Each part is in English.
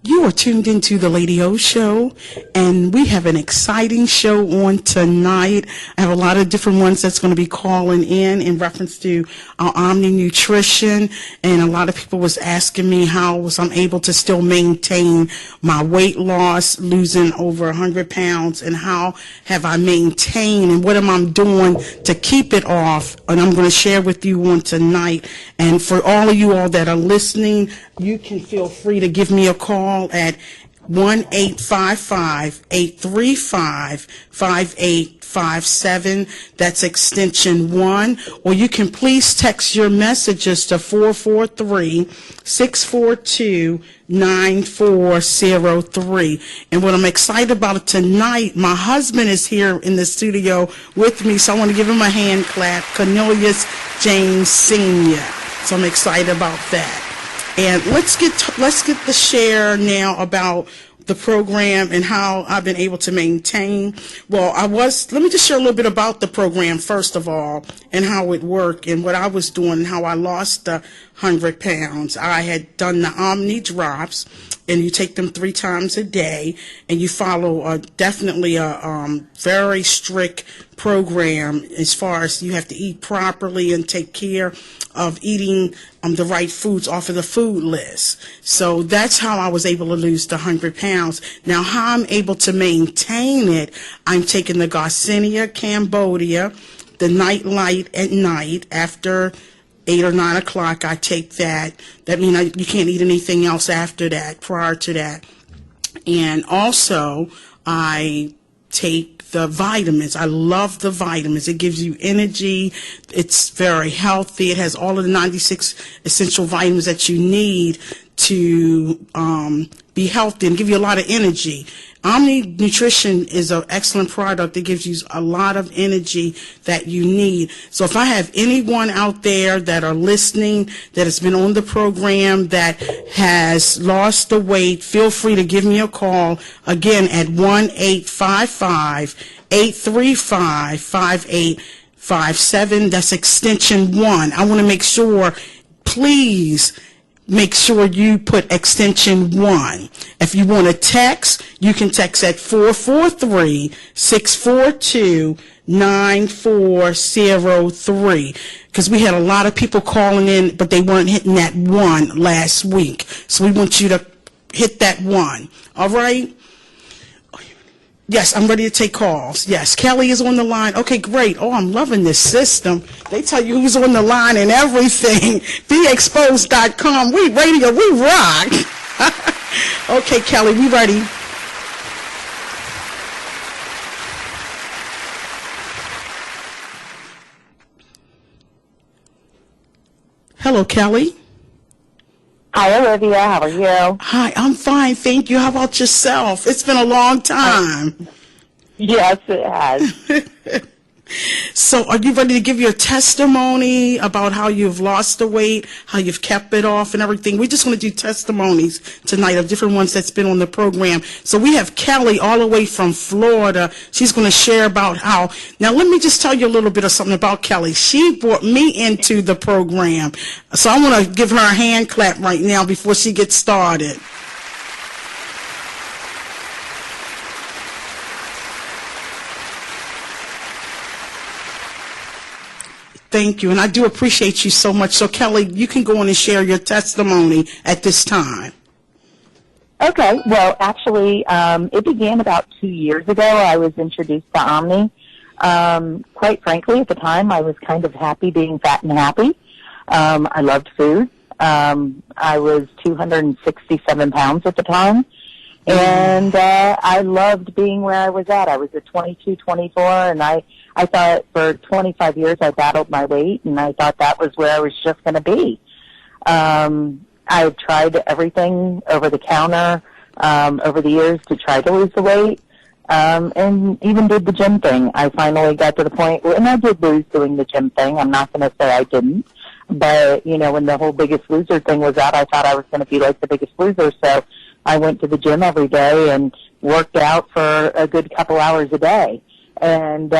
You are tuned into the Lady O Show, and we have an exciting show on tonight. I have a lot of different ones that's going to be calling in reference to our Omni Nutrition, and a lot of people was asking me how was I'm able to still maintain my weight loss, losing over 100 pounds, and how have I maintained, and what am I doing to keep it off, and I'm going to share with you on tonight. And for all of you all that are listening, you can feel free to give me a call at 1-855-835-5857. That's extension 1. Or you can please text your messages to 443-642-9403. And what I'm excited about tonight, my husband is here in the studio with me, so I want to give him a hand clap. Cornelius James Sr. So I'm excited about that. And let's get the share now about the program and how I've been able to maintain. Well, let me just share a little bit about the program first of all, and how it worked and what I was doing and how I lost the 100 pounds. I had done the Omni drops, and you take them 3 times a day, and you follow definitely a very strict program as far as you have to eat properly and take care of eating the right foods off of the food list. So that's how I was able to lose the 100 pounds. Now, how I'm able to maintain it, I'm taking the Garcinia Cambodia, the Night Light at night after 8 or 9 o'clock. I take that. That means you can't eat anything else after that, prior to that. And also, I take the vitamins. I love the vitamins. It gives you energy. It's very healthy. It has all of the 96 essential vitamins that you need to be healthy and give you a lot of energy. Omni Nutrition is an excellent product that gives you a lot of energy that you need. So if I have anyone out there that are listening that has been on the program that has lost the weight, feel free to give me a call again at 1-855-835-5857. That's extension 1. I want to make sure, please make sure you put extension 1. If you want to text, you can text at 443-642-9403, because we had a lot of people calling in, but they weren't hitting that 1 last week. So we want you to hit that 1. All right? Yes, I'm ready to take calls. Yes, Kelly is on the line. Okay, great. Oh, I'm loving this system. They tell you who's on the line and everything. BeExposed.com. We radio, we rock. Okay, Kelly, we ready. Hello, Kelly. Hi, Olivia. How are you? Hi, I'm fine, thank you. How about yourself? It's been a long time. Yes, it has. So are you ready to give your testimony about how you've lost the weight, how you've kept it off and everything? We're just going to do testimonies tonight of different ones that's been on the program. So we have Kelly all the way from Florida. She's going to share about how. Now let me just tell you a little bit of something about Kelly. She brought me into the program. So I want to give her a hand clap right now before she gets started. Thank you, and I do appreciate you so much. So, Kelly, you can go on and share your testimony at this time. Okay. Well, actually, it began about 2 years ago. I was introduced to Omni. Quite frankly, at the time, I was kind of happy being fat and happy. I loved food. I was 267 pounds at the time, and I loved being where I was at. I was at 22, 24, and I thought for 25 years I battled my weight, and I thought that was where I was just going to be. I've tried everything over the counter over the years to try to lose the weight, and even did the gym thing. I finally got to the point, and I did lose doing the gym thing. I'm not going to say I didn't. But, you know, when the whole Biggest Loser thing was out, I thought I was going to be like the Biggest Loser. So I went to the gym every day and worked out for a good couple hours a day. And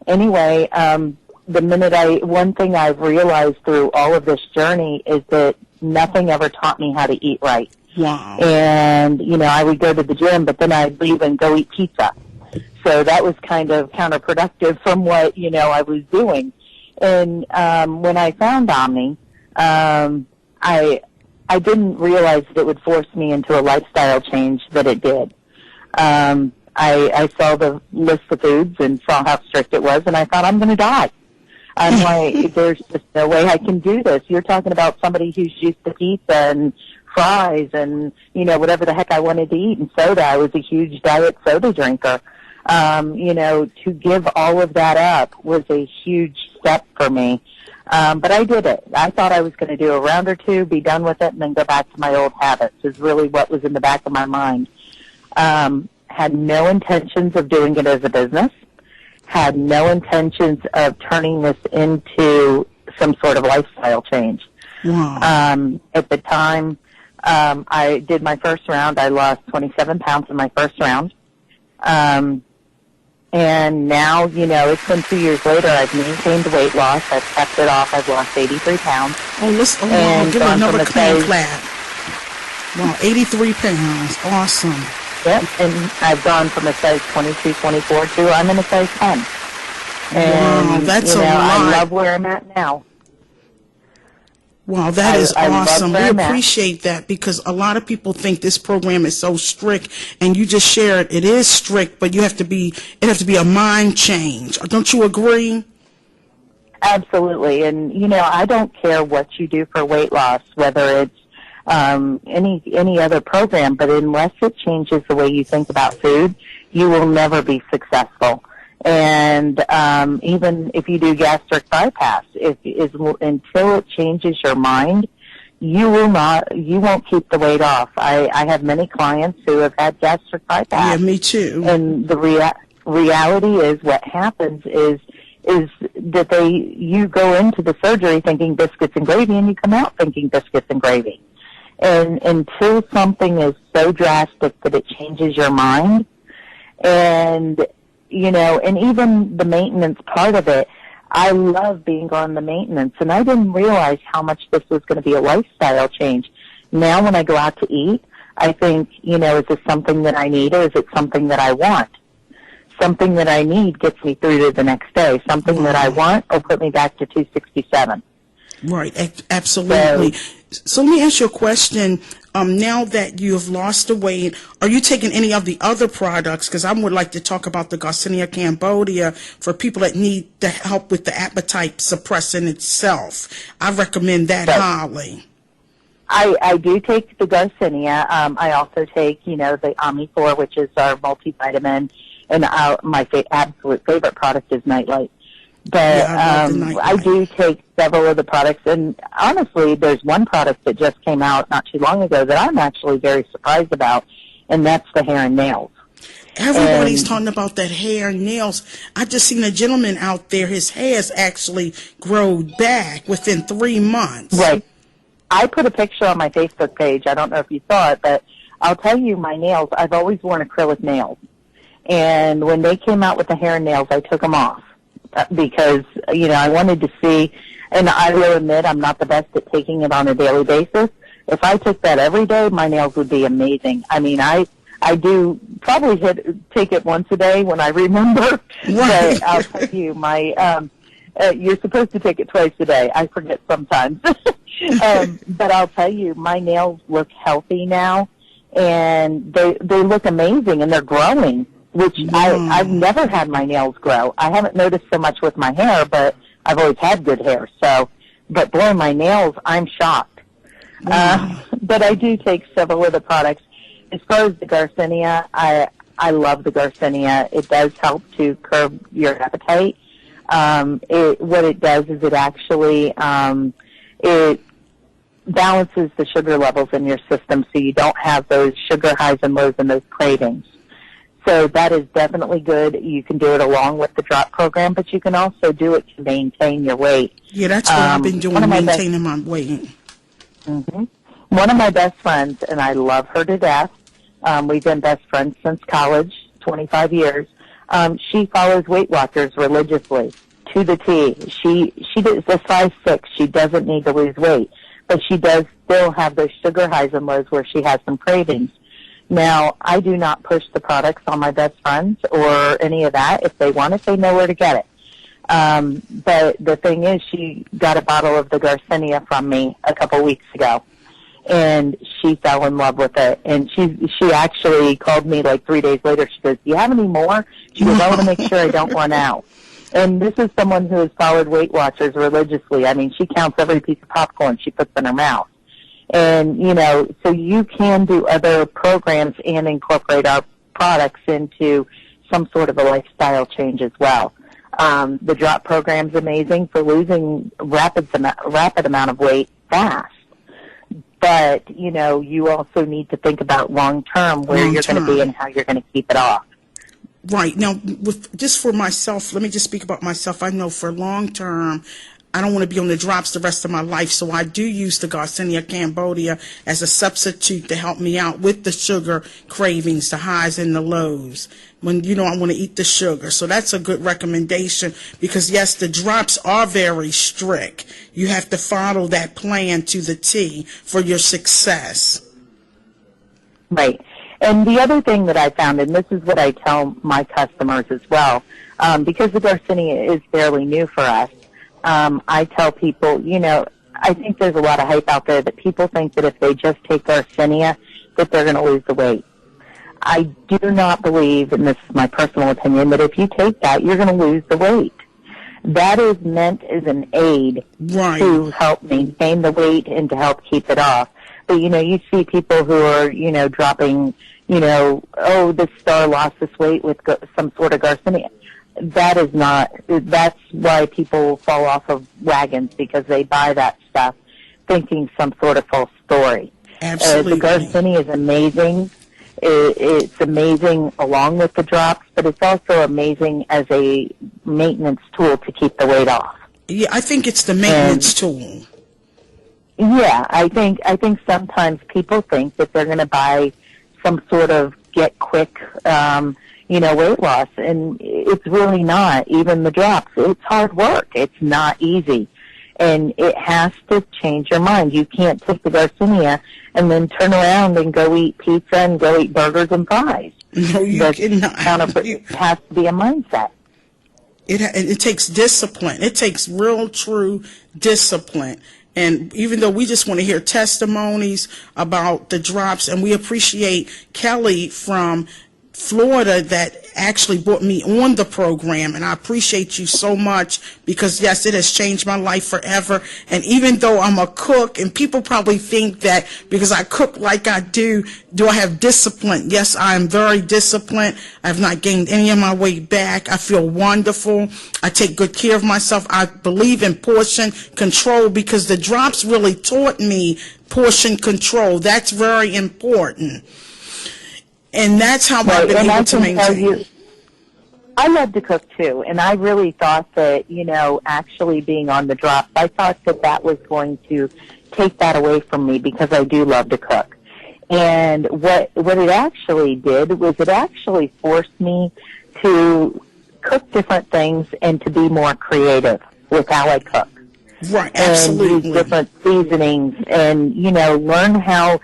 anyway, one thing I've realized through all of this journey is that nothing ever taught me how to eat right. Wow. And, I would go to the gym, but then I'd leave and go eat pizza. So that was kind of counterproductive from what, I was doing. And when I found Omni, I didn't realize that it would force me into a lifestyle change that it did. I saw the list of foods and saw how strict it was, and I thought, I'm going to die. I'm like, there's just no way I can do this. You're talking about somebody who's used to pizza and fries and, whatever the heck I wanted to eat, and soda. I was a huge diet soda drinker. To give all of that up was a huge step for me. But I did it. I thought I was going to do a round or two, be done with it, and then go back to my old habits is really what was in the back of my mind. Had no intentions of doing it as a business. Had no intentions of turning this into some sort of lifestyle change. Wow. At the time, I did my first round. I lost 27 pounds in my first round. And now, it's been 2 years later. I've maintained weight loss. I've kept it off. I've lost 83 pounds. I'll give another clean clap. Wow, 83 pounds. Awesome. Yep, and I've gone from a size 22, 24 to I'm in a size 10. And, wow, that's a lot. I love where I'm at now. Wow, that is awesome. We I'm appreciate that because a lot of people think this program is so strict, and you just shared it is strict, but it has to be a mind change. Don't you agree? Absolutely, and I don't care what you do for weight loss, whether it's any other program, but unless it changes the way you think about food, you will never be successful. And even if you do gastric bypass, until it changes your mind, you won't keep the weight off. I have many clients who have had gastric bypass. Yeah, me too. And the reality is what happens is that you go into the surgery thinking biscuits and gravy, and you come out thinking biscuits and gravy. And until something is so drastic that it changes your mind, and even the maintenance part of it, I love being on the maintenance, and I didn't realize how much this was going to be a lifestyle change. Now when I go out to eat, I think, is this something that I need, or is it something that I want? Something that I need gets me through to the next day. Something that I want will put me back to 267. Right, absolutely. So let me ask you a question. Now that you have lost the weight, are you taking any of the other products? Because I would like to talk about the Garcinia Cambodia for people that need the help with the appetite suppressant itself. I recommend that highly. I do take the Garcinia. I also take, the Omni-4, which is our multivitamin, and my absolute favorite product is Nightlight. But yeah, I do take several of the products, and honestly, there's one product that just came out not too long ago that I'm actually very surprised about, and that's the hair and nails. Everybody's talking about that hair and nails. I just seen a gentleman out there, his hair's actually grown back within 3 months. Right. I put a picture on my Facebook page. I don't know if you saw it, but I'll tell you my nails, I've always worn acrylic nails. And when they came out with the hair and nails, I took them off. Because, I wanted to see, and I will admit I'm not the best at taking it on a daily basis. If I took that every day, my nails would be amazing. I mean, I do probably take it once a day when I remember. Right. But I'll tell you, you're supposed to take it twice a day. I forget sometimes. But I'll tell you, my nails look healthy now, and they look amazing, and they're growing. Which I've never had my nails grow. I haven't noticed so much with my hair, but I've always had good hair. But boy, my nails, I'm shocked. But I do take several of the products. As far as the Garcinia, I love the Garcinia. It does help to curb your appetite. What it does is it actually it balances the sugar levels in your system, so you don't have those sugar highs and lows and those cravings. So that is definitely good. You can do it along with the drop program, but you can also do it to maintain your weight. Yeah, that's what I've been doing, maintaining my weight. Mm-hmm. One of my best friends, and I love her to death, we've been best friends since college, 25 years. She follows Weight Watchers religiously, to the T. She is a size 6. She doesn't need to lose weight. but she does still have those sugar highs and lows where she has some cravings. Now, I do not push the products on my best friends or any of that. If they want it, they know where to get it. But the thing is, she got a bottle of the Garcinia from me a couple weeks ago, and she fell in love with it. And she actually called me like 3 days later. She goes, "Do you have any more?" She goes, "I want to make sure I don't run out." And this is someone who has followed Weight Watchers religiously. I mean, she counts every piece of popcorn she puts in her mouth. And, you know, so you can do other programs and incorporate our products into some sort of a lifestyle change as well. The drop program's amazing for losing rapid amount of weight fast. But, you know, you also need to think about long-term where you're going to be and how you're going to keep it off. Right. Now, just for myself, let me just speak about myself. I know for long-term, I don't want to be on the drops the rest of my life, so I do use the Garcinia Cambodia as a substitute to help me out with the sugar cravings, the highs and the lows, when, you know, I want to eat the sugar. So that's a good recommendation because, yes, the drops are very strict. You have to follow that plan to the T for your success. Right. And the other thing that I found, and this is what I tell my customers as well, because the Garcinia is fairly new for us, I tell people, you know, I think there's a lot of hype out there that people think that if they just take Garcinia, that they're going to lose the weight. I do not believe, and this is my personal opinion, that if you take that, you're going to lose the weight. That is meant as an aid to help maintain the weight and to help keep it off. But, you know, you see people who are, you know, dropping, you know, oh, this star lost this weight with some sort of Garcinia. That is not, that's why people fall off of wagons, because they buy that stuff thinking some sort of false story. Absolutely. The Garcinia is amazing. It's amazing along with the drops, but it's also amazing as a maintenance tool to keep the weight off. Yeah, I think it's the maintenance tool. Yeah, I think sometimes people think that they're going to buy some sort of get quick, you know, weight loss, and it's really not. Even the drops, it's hard work. It's not easy, and it has to change your mind. You can't take the Garcinia and then turn around and go eat pizza and go eat burgers and fries. No, you cannot. It has to be a mindset. It takes discipline. It takes real, true discipline. And even though we just want to hear testimonies about the drops, and we appreciate Kelly from Florida that actually brought me on the program, and I appreciate you so much because, yes, it has changed my life forever. And even though I'm a cook, and people probably think that because I cook like I do I have discipline? Yes, I am very disciplined. I have not gained any of my weight back. I feel wonderful. I take good care of myself. I believe in portion control because the drops really taught me portion control. That's very important. And that's how I've been able to maintain. I love to cook too, and I really thought that, you know, actually being on the drops, I thought that that was going to take that away from me because I do love to cook. And what it actually did was it actually forced me to cook different things and to be more creative with how I cook. Right, absolutely. And use different seasonings and, you know, learn how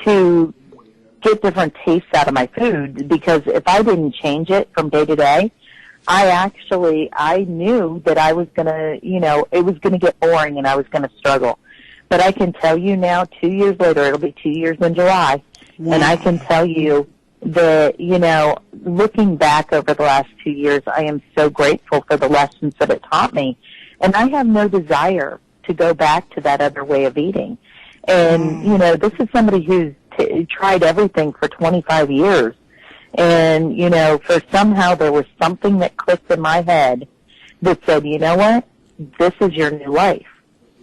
to get different tastes out of my food, because if I didn't change it from day to day, I knew that I was going to, you know, it was going to get boring and I was going to struggle. But I can tell you now, 2 years later, it'll be 2 years in July, and I can tell you that, you know, looking back over the last 2 years, I am so grateful for the lessons that it taught me. And I have no desire to go back to that other way of eating. And, you know, this is somebody who's tried everything for 25 years. And, you know, for somehow there was something that clicked in my head that said, you know what, this is your new life.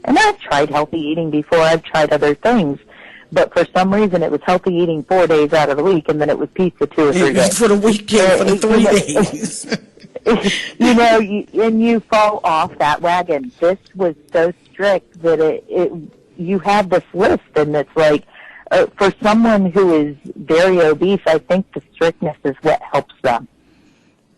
And I've tried healthy eating before. I've tried other things. But for some reason it was healthy eating 4 days out of the week, and then it was pizza 2 or 3 days. For the weekend, for the 3 days. You know, and you fall off that wagon. This was so strict that you have this list, and it's like, for someone who is very obese, I think the strictness is what helps them.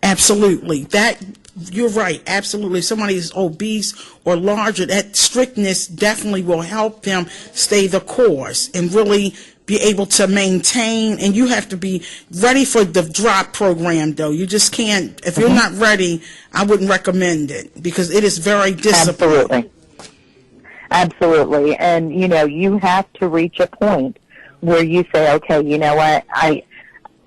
Absolutely. That You're right, absolutely. If somebody is obese or larger, that strictness definitely will help them stay the course and really be able to maintain. And you have to be ready for the drop program, though. You just can't, if you're not ready, I wouldn't recommend it because it is very disciplined. Absolutely. Absolutely. And, you have to reach a point where you say, okay, you know what,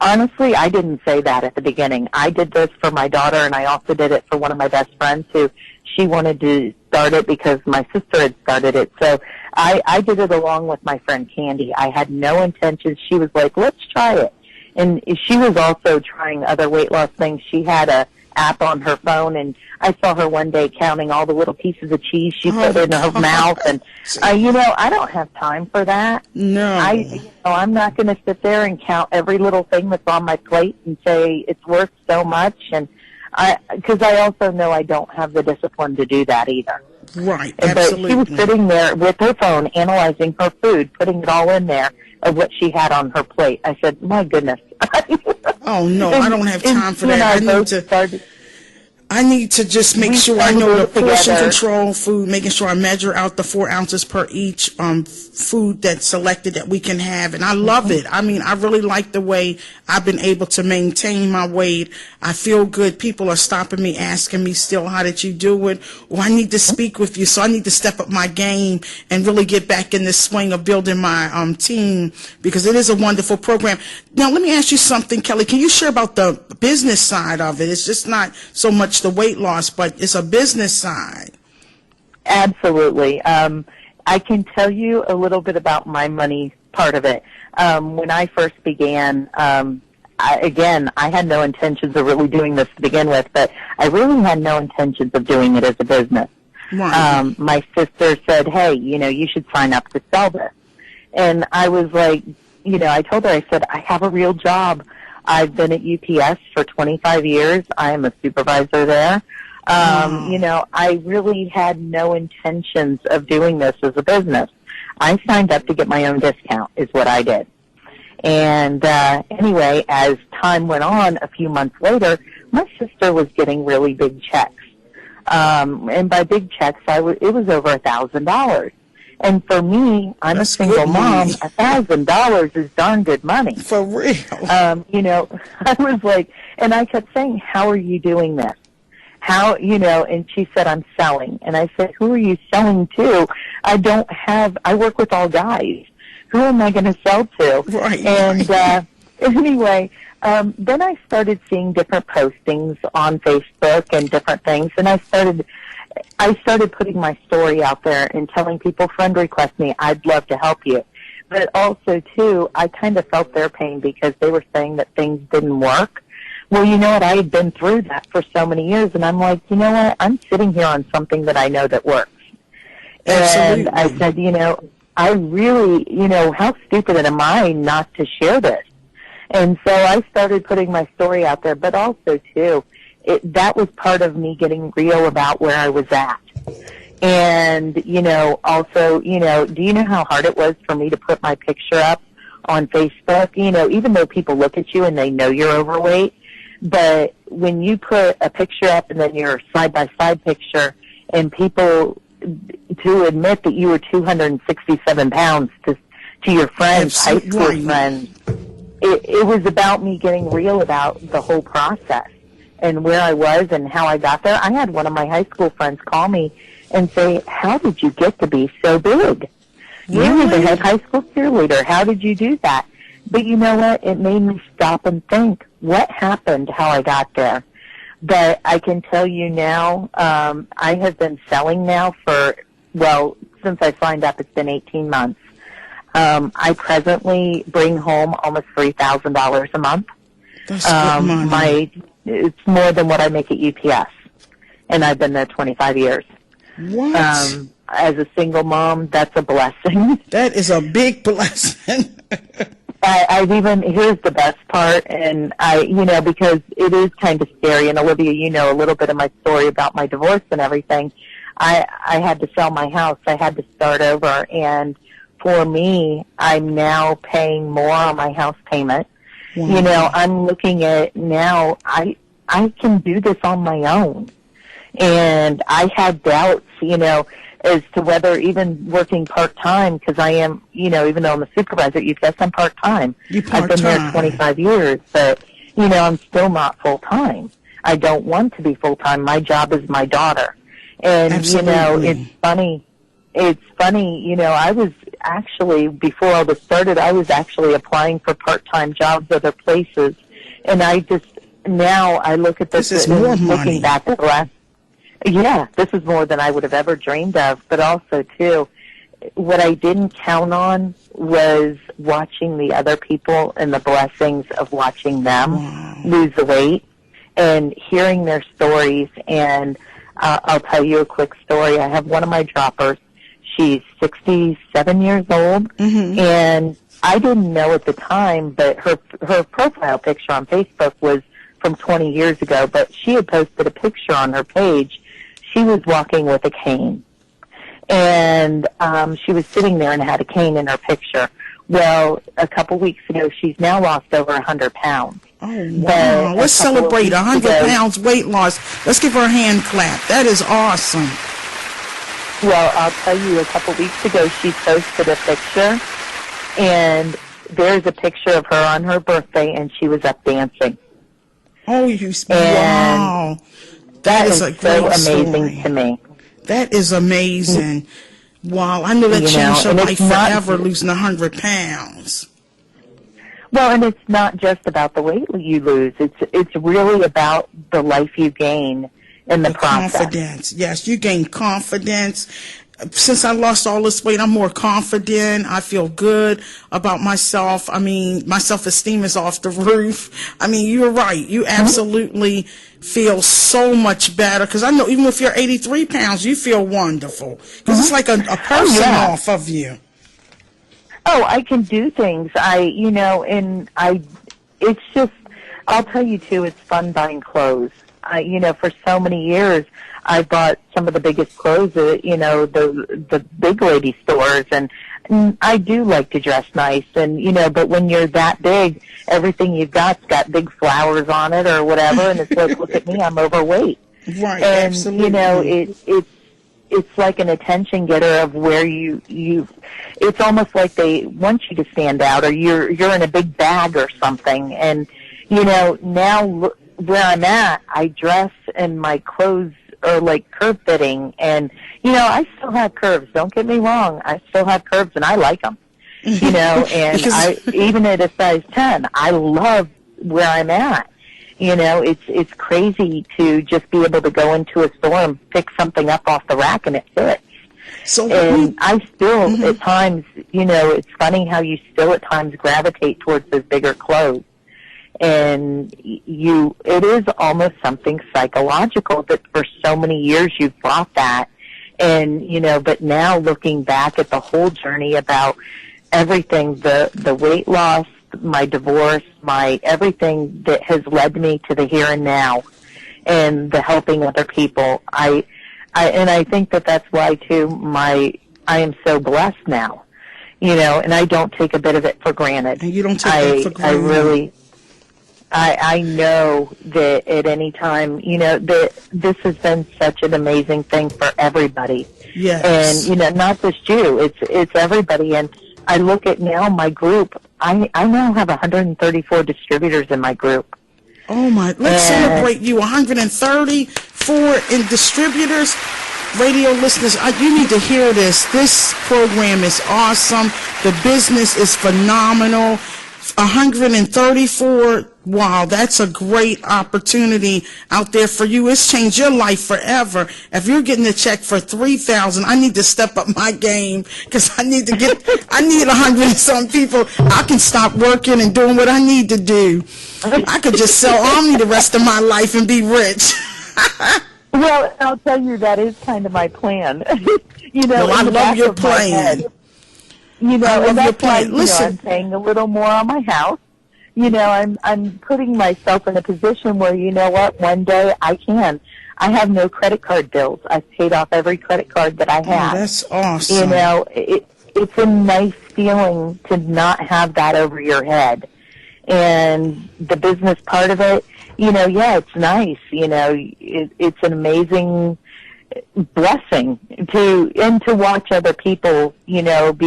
honestly, I didn't say that at the beginning. I did this for my daughter, and I also did it for one of my best friends who she wanted to start it because my sister had started it. So I did it along with my friend Candy. I had no intentions. She was like, let's try it. And she was also trying other weight loss things. She had a app on her phone, and I saw her one day counting all the little pieces of cheese she put in her mouth. And, I don't have time for that. No. I'm not going to sit there and count every little thing that's on my plate and say it's worth so much. And because I also know I don't have the discipline to do that either. Right, But absolutely. she was sitting there with her phone, analyzing her food, putting it all in there of what she had on her plate. I said, my goodness. Oh, no, I don't have time for that. I need to just make sure I know the portion control food, making sure I measure out the 4 ounces per each food that's selected that we can have. And I love it. I mean, I really like the way I've been able to maintain my weight. I feel good. People are stopping me, asking me still, how did you do it? Or I need to speak with you. So I need to step up my game and really get back in the swing of building my team because it is a wonderful program. Now, let me ask you something, Kelly. Can you share about the business side of it? It's just not so much the weight loss, but it's a business side. Absolutely. I can tell you a little bit about my money part of it. When I first began, I had no intentions of really doing this to begin with, but I really had no intentions of doing it as a business. Right. My sister said, hey, you should sign up to sell this. And I was like, I told her, I said, I have a real job. I've been at UPS for 25 years. I am a supervisor there. I really had no intentions of doing this as a business. I signed up to get my own discount is what I did. And anyway, as time went on, a few months later, my sister was getting really big checks. And by big checks, it was over $1,000. And for me, I'm a single mom. $1,000 is darn good money. For real. I was like, and I kept saying, how are you doing this? How, and she said, I'm selling. And I said, who are you selling to? I work with all guys. Who am I going to sell to? Right. And anyway, then I started seeing different postings on Facebook and different things, and I started putting my story out there and telling people, friend request me, I'd love to help you. But also, too, I kind of felt their pain because they were saying that things didn't work. Well, you know what? I had been through that for so many years, and I'm like, you know what? I'm sitting here on something that I know that works. Absolutely. And I said, I really, how stupid am I not to share this? And so I started putting my story out there, but also, too, that was part of me getting real about where I was at. And, also, do you know how hard it was for me to put my picture up on Facebook? Even though people look at you and they know you're overweight, but when you put a picture up and then your side-by-side picture and people to admit that you were 267 pounds to your friends, high school friends, it was about me getting real about the whole process and where I was and how I got there. I had one of my high school friends call me and say, how did you get to be so big? You were the head high school cheerleader. How did you do that? But you know what? It made me stop and think, what happened, how I got there? But I can tell you now, I have been selling now since I signed up, it's been 18 months. I presently bring home almost $3,000 a month. That's good money. It's more than what I make at UPS, and I've been there 25 years. What? As a single mom, that's a blessing. That is a big blessing. Here's the best part, and because it is kind of scary, and Olivia, you know a little bit of my story about my divorce and everything. I had to sell my house. I had to start over, and for me, I'm now paying more on my house payment. Wow. I'm looking at now, I I can do this on my own. And I had doubts, as to whether even working part-time, because I am, even though I'm a supervisor, yes, I'm part-time. I've been there 25 years, but, I'm still not full-time. I don't want to be full-time. My job is my daughter. And, Absolutely. It's funny, I was actually, before all this started, I was actually applying for part-time jobs other places. And now I look at this is more money. Looking back at the last, this is more than I would have ever dreamed of. But also, too, what I didn't count on was watching the other people and the blessings of watching them lose the weight and hearing their stories. And I'll tell you a quick story. I have one of my droppers. She's 67 years old, and I didn't know at the time, but her profile picture on Facebook was from 20 years ago, but she had posted a picture on her page. She was walking with a cane, and she was sitting there and had a cane in her picture. Well, a couple weeks ago, she's now lost over 100 pounds. Oh, wow. Let's celebrate 100 pounds weight loss. Let's give her a hand clap. That is awesome. Well, I'll tell you, a couple weeks ago, she posted a picture, and there's a picture of her on her birthday, and she was up dancing. Oh, wow. That is a great so amazing story to me. That is amazing. Wow, I know that changed her life forever, losing 100 pounds. Well, and it's not just about the weight you lose. It's really about the life you gain in the process. Confidence. Yes, you gain confidence. Since I lost all this weight, I'm more confident. I feel good about myself. I mean, my self-esteem is off the roof. I mean, you're right. You absolutely feel so much better. Because I know even if you're 83 pounds, you feel wonderful. Because it's like a person off of you. Oh, I can do things. It's just, I'll tell you too, it's fun buying clothes. For so many years, I bought some of the biggest clothes at, the big lady stores, and I do like to dress nice, and, but when you're that big, everything you've got's got big flowers on it or whatever, and it's like, look at me, I'm overweight. Right, and, absolutely. It's like an attention getter of where it's almost like they want you to stand out, or you're in a big bag or something, and, now where I'm at, I dress and my clothes are like curve fitting, and I still have curves. Don't get me wrong, I still have curves, and I like them. And even at a size 10, I love where I'm at. It's crazy to just be able to go into a store and pick something up off the rack and it fits. And I still at times, it's funny how you still at times gravitate towards those bigger clothes. And it is almost something psychological that for so many years you've bought that. And, but now looking back at the whole journey about everything, the weight loss, my divorce, my everything that has led me to the here and now and the helping other people, I think that's why too, I am so blessed now, and I don't take a bit of it for granted. And you don't take it for granted. I know that at any time, that this has been such an amazing thing for everybody. Yes. And, not just you, it's everybody. And I look at now my group, I now have 134 distributors in my group. Oh my, let's celebrate you, 134 in distributors. Radio listeners, you need to hear this. This program is awesome. The business is phenomenal. 134, wow, that's a great opportunity out there for you. It's changed your life forever. If you're getting a check for $3,000, I need to step up my game because I need 100 and some people. I can stop working and doing what I need to do. I could just sell Omni the rest of my life and be rich. Well, I'll tell you, that is kind of my plan. I love your plan. And that's why, I'm paying a little more on my house. I'm putting myself in a position where, one day I have no credit card bills. I've paid off every credit card that I have. Oh, that's awesome. It's a nice feeling to not have that over your head. And the business part of it, yeah, it's nice. It's an amazing blessing to watch other people, be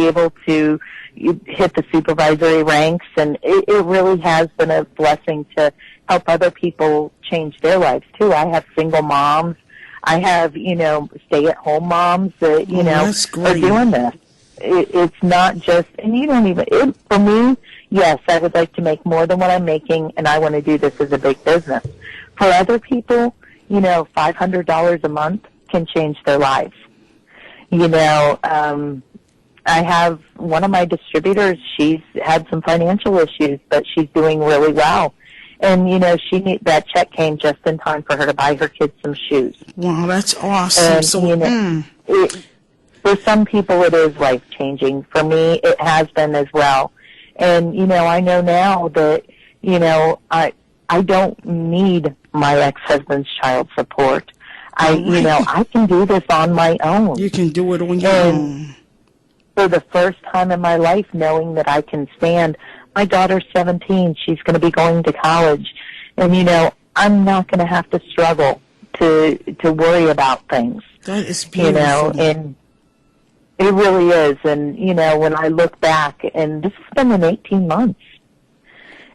able to hit the supervisory ranks. And it really has been a blessing to help other people change their lives too. I have single moms. I have, stay-at-home moms that, are doing this. It's not just, and you don't even, for me, yes, I would like to make more than what I'm making, and I want to do this as a big business. For other people, $500 a month can change their lives. I have one of my distributors, she's had some financial issues, but she's doing really well. And, that check came just in time for her to buy her kids some shoes. Wow, that's awesome. And, for some people it is life-changing. For me, it has been as well. And, I know now that, I don't need my ex-husband's child support. I can do this on my own. You can do it on your own. For the first time in my life, knowing that I can stand. My daughter's 17. She's going to be going to college. And, I'm not going to have to struggle to worry about things. That is beautiful. And it really is. And, when I look back, and this has been in 18 months.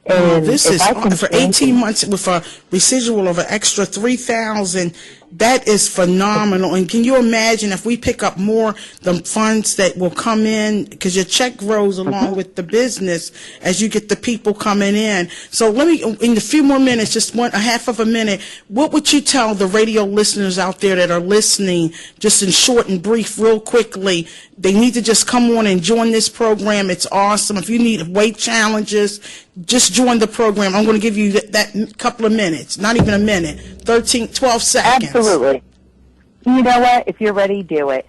And this is for 18 months with a residual of an extra $3,000. That is phenomenal. And can you imagine if we pick up more the funds that will come in, because your check grows along with the business as you get the people coming in. So let me, in a few more minutes, just a half of a minute, what would you tell the radio listeners out there that are listening, just in short and brief, real quickly? They need to just come on and join this program. It's awesome. If you need weight challenges, just join the program. I'm going to give you that couple of minutes, not even a minute, 12 seconds. Absolutely. You know what? If you're ready, do it.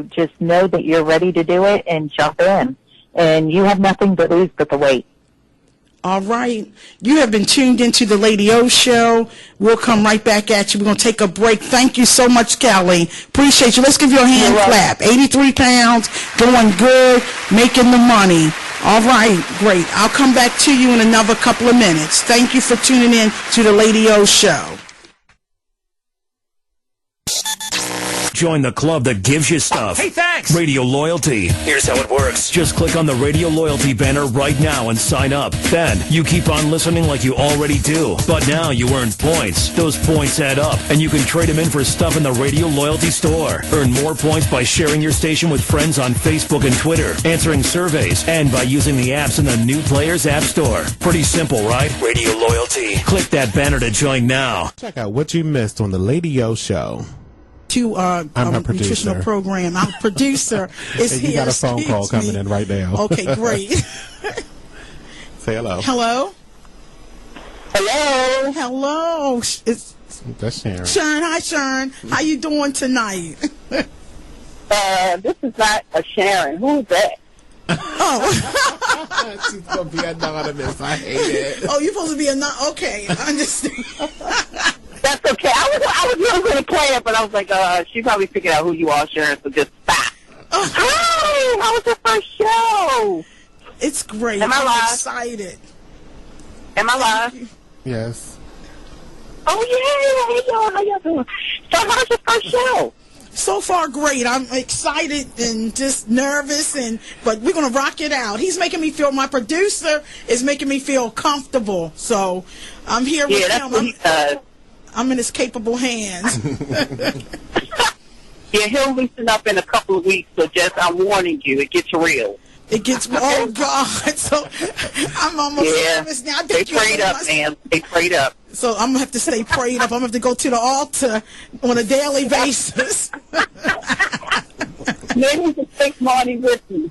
Just know that you're ready to do it and jump in. And you have nothing to lose but the weight. All right. You have been tuned into the Lady O Show. We'll come right back at you. We're going to take a break. Thank you so much, Kelly. Appreciate you. Let's give you a hand clap. 83 pounds, doing good, making the money. All right, great. I'll come back to you in another couple of minutes. Thank you for tuning in to the Lady O Show. Join the club that gives you stuff. Hey, thanks! Radio Loyalty. Here's how it works. Just click on the Radio Loyalty banner right now and sign up. Then you keep on listening like you already do. But now you earn points. Those points add up, and you can trade them in for stuff in the Radio Loyalty store. Earn more points by sharing your station with friends on Facebook and Twitter, answering surveys, and by using the apps in the New Players App Store. Pretty simple, right? Radio Loyalty. Click that banner to join now. Check out what you missed on the Lady O Show. To I'm her nutritional producer. program. Our producer is You here. got a phone call coming in right now. Okay, great. Say hello. Hello? Hello. Hello. It's That's Sharon. Sharon. Hi, Sharon. How you doing tonight? This is not a Sharon. Who's that? Oh. She's going to be anonymous. I hate it. Oh, you're supposed to be a okay. I understand. That's okay. I was really going to play it, but I was like, she probably figured out who you are, Sharon, so just stop. Hi, how was your first show? It's great. Am I I'm live? excited. Am I live? Yes. Oh, yeah. Hey, y'all, how y'all doing? So how's your first show? So far, great. I'm excited and just nervous, but we're going to rock it out. He's making me feel, my producer is making me feel comfortable. So I'm here with that's him. what he does. I'm in his capable hands. Yeah, he'll loosen up in a couple of weeks, so just, I'm warning you, it gets real. It gets, oh, God. So I'm almost nervous now. Stay prayed up, man. Stay prayed up. So I'm going to have to stay prayed up. I'm going to have to go to the altar on a daily basis. Maybe you can take Marty with me.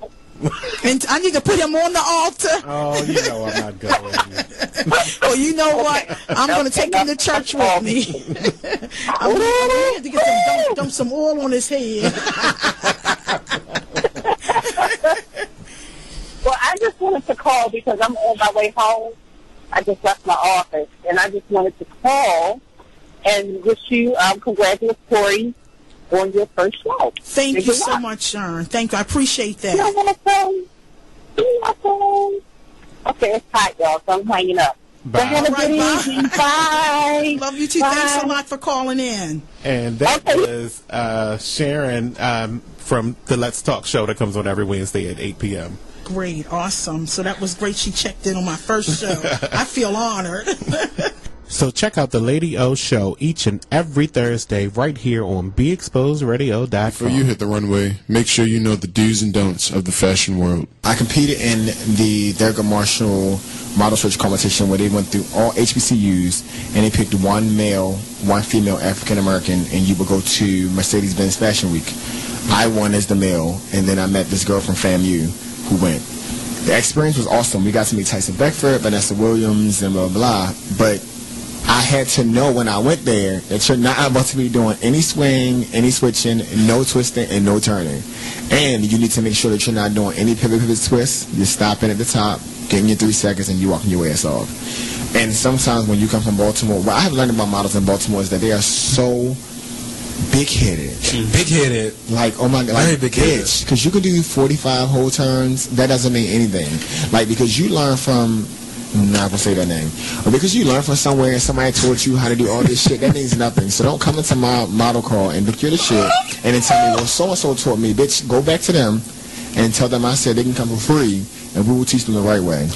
And I need to put him on the altar. Oh, you know I'm not going. Well, you know what? I'm going to take him to church with me. I'm going to have to get dump some oil on his head. Well, I just wanted to call because I'm on my way home. I just left my office, and I just wanted to call and wish you congratulatory on your first show. Thank you so much, Sharon. Thank you. I appreciate that. You're welcome. You're welcome. Okay, it's hot, y'all, so I'm hanging up. Bye. So have a All right, good bye. evening. Bye. Love you too. Bye. Thanks a lot for calling in. And that Okay. was Sharon from the Let's Talk show that comes on every Wednesday at 8 p.m. Great, awesome. So that was great. She checked in on my first show. I feel honored. So check out the Lady O show each and every Thursday right here on BeExposedRadio.com. Before you hit the runway, make sure you know the do's and don'ts of the fashion world. I competed in the Thurgood Marshall model search competition where they went through all HBCUs and they picked one male, one female African American, and you would go to Mercedes-Benz Fashion Week. I won as the male, and then I met this girl from FAMU who went. The experience was awesome. We got to meet Tyson Beckford, Vanessa Williams, and blah, blah, but I had to know when I went there that you're not about to be doing any swing, any switching, no twisting, and no turning. And you need to make sure that you're not doing any pivot twists. You're stopping at the top, getting your 3 seconds, and you're walking your ass off. And sometimes when you come from Baltimore, what I have learned about models in Baltimore is that they are so big-headed. Big-headed. Like, oh my God, like, Very big-headed. bitch, because you can do 45 whole turns, that doesn't mean anything. Like, because you learn from, I'm not gonna say that name, or because you learn from somewhere and somebody taught you how to do all this shit, that means nothing. So don't come into my model call and look at the shit and then tell me, well, so-and-so taught me. Bitch, go back to them and tell them I said they can come for free and we will teach them the right way.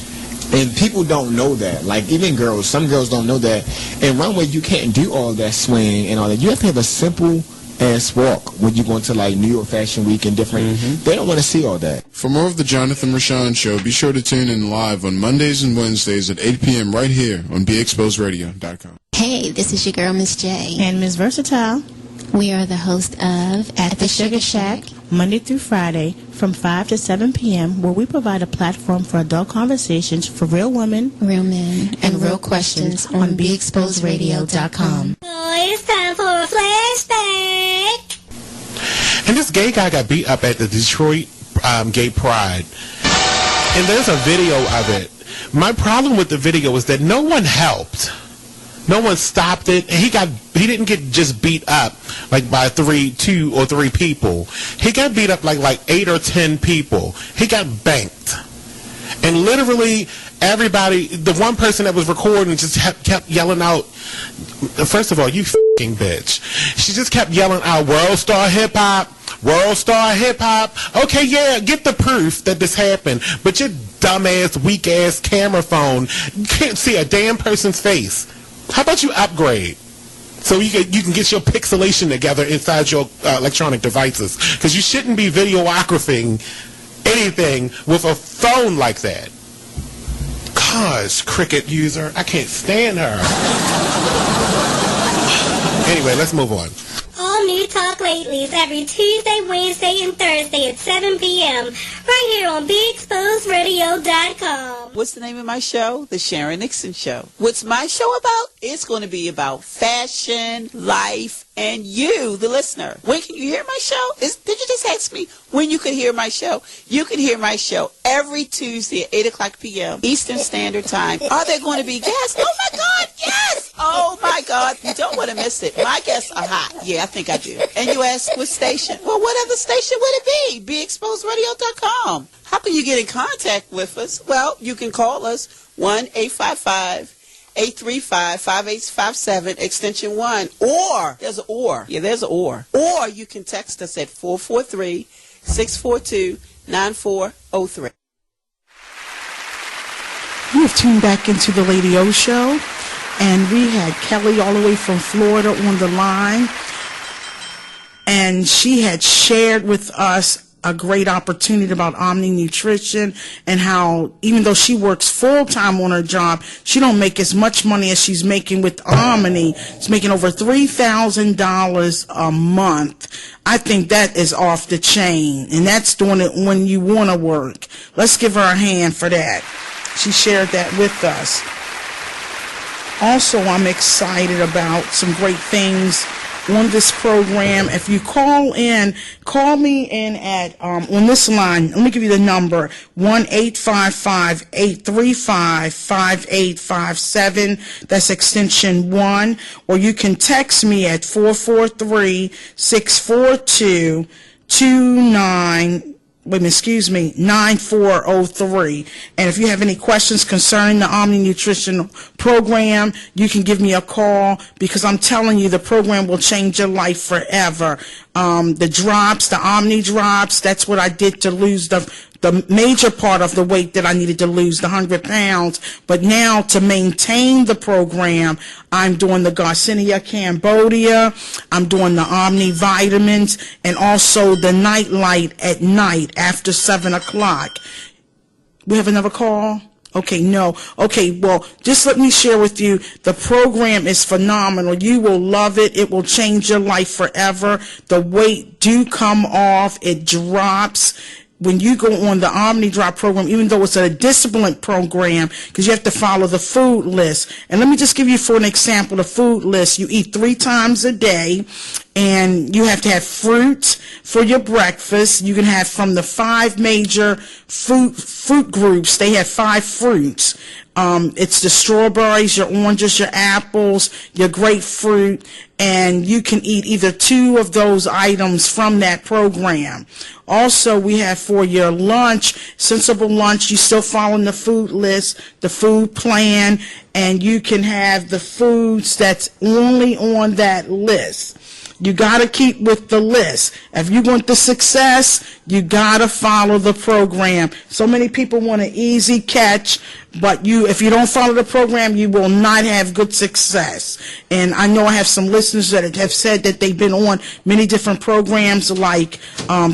And people don't know that. Like, even girls, some girls don't know that. In runway, you can't do all that swing and all that. You have to have a simple ass walk when you go into, like, New York Fashion Week and different. They don't want to see all that. For more of the Jonathan Rashawn Show, be sure to tune in live on Mondays and Wednesdays at 8 p.m. right here on BeExposedRadio.com. Hey, this is your girl, Miss J. And Ms. Versatile, We are the host of at the Sugar Shack, Monday through Friday from 5 to 7 p.m., where we provide a platform for adult conversations for real women, Real Men, and Real Questions on BeExposedRadio.com. It's time for a flashback. And this gay guy got beat up at the Detroit Gay Pride. And there's a video of it. My problem with the video is that no one helped. No one stopped it. And he didn't get just beat up like by 2 or 3 people. He got beat up like 8 or 10 people. He got banked. And literally everybody, the one person that was recording just kept yelling out, first of all, you f***ing bitch. She just kept yelling out, World Star Hip Hop, World Star Hip Hop. Okay, yeah, get the proof that this happened. But your dumbass, weak-ass camera phone, you can't see a damn person's face. How about you upgrade? So you can get your pixelation together inside your electronic devices. Because you shouldn't be videographing anything with a phone like that. Gosh, Cricket user, I can't stand her. Anyway, let's move on. All New Talk Lately is every Tuesday, Wednesday, and Thursday at 7 p.m. right here on BeExposedRadio.com. What's the name of my show? The Sharon Nixon Show. What's my show about? It's going to be about fashion, life, and you, the listener. When can you hear my show? Did you just ask me when you could hear my show? You can hear my show every Tuesday at 8 o'clock p.m. Eastern Standard Time. Are there going to be guests? Oh, my God, yes! Oh, my God, you don't want to miss it. My guests are hot. Yeah, I think I do. And you ask what station? Well, what other station would it be? BeExposedRadio.com. How can you get in contact with us? Well, you can call us 1-855-835-5857, extension 1. Or, there's an or. Yeah, there's an or. Or you can text us at 443-642-9403. You have tuned back into the Lady O Show, and we had Kelly all the way from Florida on the line, and she had shared with us a great opportunity about Omni Nutrition and how even though she works full-time on her job, she don't make as much money as she's making with Omni. She's making over $3,000 a month. I think that is off the chain, and that's doing it when you want to work. Let's give her a hand for that. She shared that with us. Also, I'm excited about some great things on this program. If you call me in at on this line. Let me give you the number: 1-855-835-5857. That's extension 1. Or you can text me at 443-642-29 9403. And if you have any questions concerning the Omni Nutrition program, you can give me a call, because I'm telling you, the program will change your life forever. The drops, the Omni drops, that's what I did to lose the major part of the weight that I needed to lose, the 100 pounds. But now, to maintain the program, I'm doing the Garcinia Cambodia, I'm doing the Omni vitamins, and also the Night Light at night after 7 o'clock. We have another call? Okay, no. Okay, well, just let me share with you, the program is phenomenal. You will love it. It will change your life forever. The weight do come off. It drops. When you go on the Omni Drop program, even though it's a disciplined program, because you have to follow the food list. And let me just give you, for an example, the food list. You eat 3 times a day, and you have to have fruit for your breakfast. You can have from the 5 major fruit groups. They have 5 fruits. It's the strawberries, your oranges, your apples, your grapefruit, and you can eat either 2 of those items from that program. Also, we have for your lunch, sensible lunch, you still following the food list, the food plan, and you can have the foods that's only on that list. You got to keep with the list. If you want the success, you got to follow the program. So many people want an easy catch, but if you don't follow the program, you will not have good success. And I know I have some listeners that have said that they've been on many different programs, like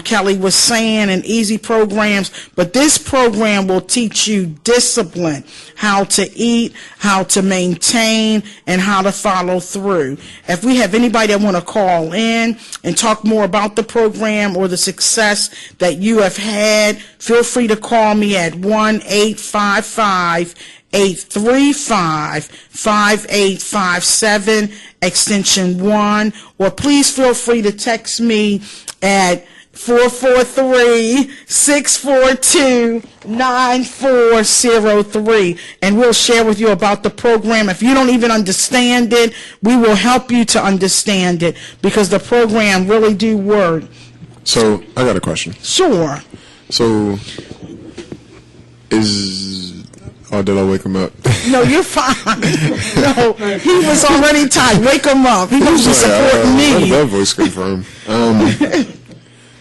Kelly was saying, and easy programs. But this program will teach you discipline, how to eat, how to maintain, and how to follow through. If we have anybody that want to call in and talk more about the program or the success that you have had, feel free to call me at 1-855-835-5857, extension 1, or please feel free to text me at 443-642-9403, and we'll share with you about the program. If you don't even understand it, we will help you to understand it, because the program really do work. So, I got a question. Sure. So, did I wake him up? No, you're fine. No, he was already tired. Wake him up. He was just supporting me. How did that voice come from?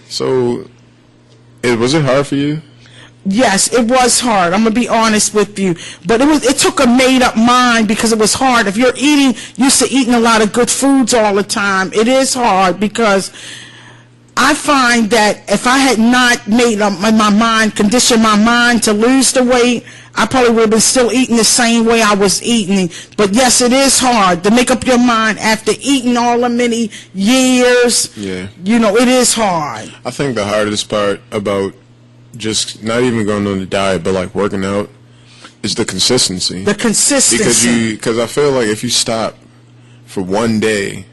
So, was it hard for you? Yes, it was hard. I'm gonna be honest with you, but it took a made-up mind, because it was hard. If you're used to eating a lot of good foods all the time, it is hard, because I find that if I had not made up my mind, conditioned my mind to lose the weight, I probably would have been still eating the same way I was eating. But yes, it is hard to make up your mind after eating all the many years. Yeah. It is hard. I think the hardest part about just not even going on the diet, but like working out, is the consistency. The consistency. Because I feel like if you stop for one day,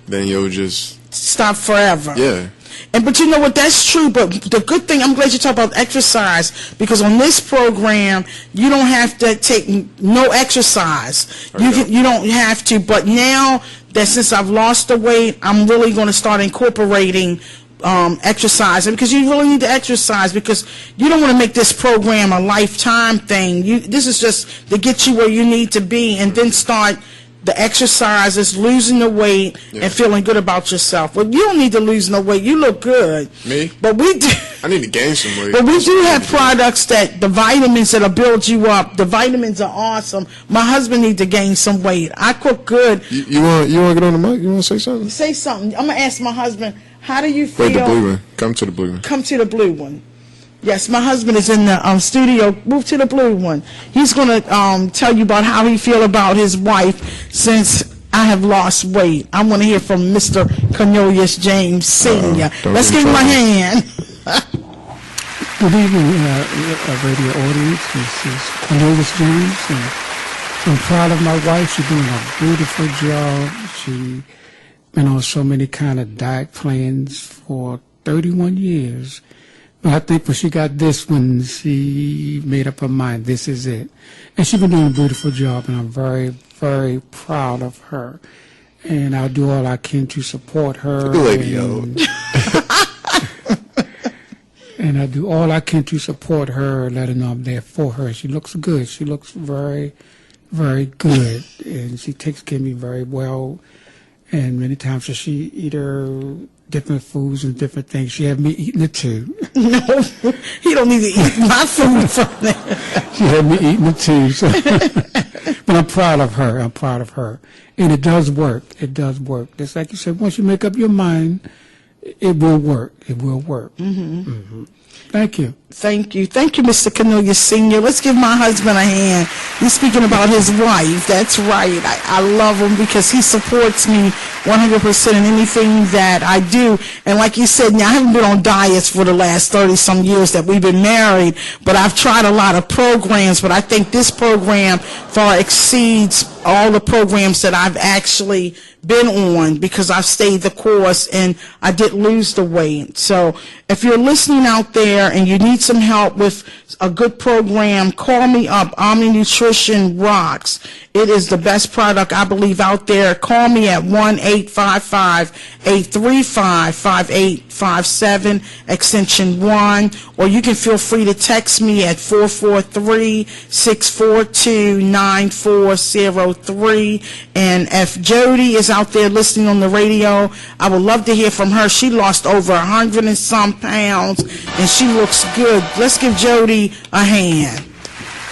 then you'll just stop forever. Yeah. But you know what, that's true, but the good thing, I'm glad you talk about exercise, because on this program, you don't have to take no exercise. You don't have to, but now that since I've lost the weight, I'm really going to start incorporating exercising, because you really need to exercise, because you don't want to make this program a lifetime thing. This is just to get you where you need to be, and then start the exercises, losing the weight, and feeling good about yourself. Well, you don't need to lose no weight. You look good. Me? But we do. I need to gain some weight. But we do have products the vitamins that'll build you up. The vitamins are awesome. My husband needs to gain some weight. I cook good. You want to get on the mic? You want to say something? Say something. I'm going to ask my husband, how do you feel? Wait, the blue one. Come to the blue one. Come to the blue one. Yes, my husband is in the studio. Move to the blue one. He's going to tell you about how he feel about his wife since I have lost weight. I want to hear from Mr. Cornelius James Sr. Let's give him a hand. Good evening, radio audience. This is Cornelius James, and I'm proud of my wife. She's doing a beautiful job. She been on so many kind of diet plans for 31 years. But I think when she got this one, she made up her mind, this is it. And she's been doing a beautiful job, and I'm very, very proud of her. And I'll do all I can to support her. Good lady, and I do all I can to support her, let her know I'm there for her. She looks good. She looks very, very good, and she takes care of me very well. And many times she eat her different foods and different things. She had me eating it too. No, he don't need to eat my food from there. She had me eating it too. So. But I'm proud of her. I'm proud of her. And it does work. It does work. Just like you said, once you make up your mind, it will work. It will work. Thank you. Thank you. Thank you, Mr. Cornelius Sr. Let's give my husband a hand. He's speaking about his wife. That's right. I love him because he supports me 100% in anything that I do. And like you said, now I haven't been on diets for the last 30-some years that we've been married, but I've tried a lot of programs, but I think this program far exceeds all the programs that I've actually been on because I've stayed the course and I did lose the weight. So if you're listening out there and you need some help with a good program, call me up. Omni Nutrition rocks. It is the best product I believe out there. Call me at 1-855-835-5857, extension 1, or you can feel free to text me at 443-642-9403. And if Jody is out there listening on the radio, I would love to hear from her. She lost over 100 and some pounds, and she looks good. Let's give Jody a hand.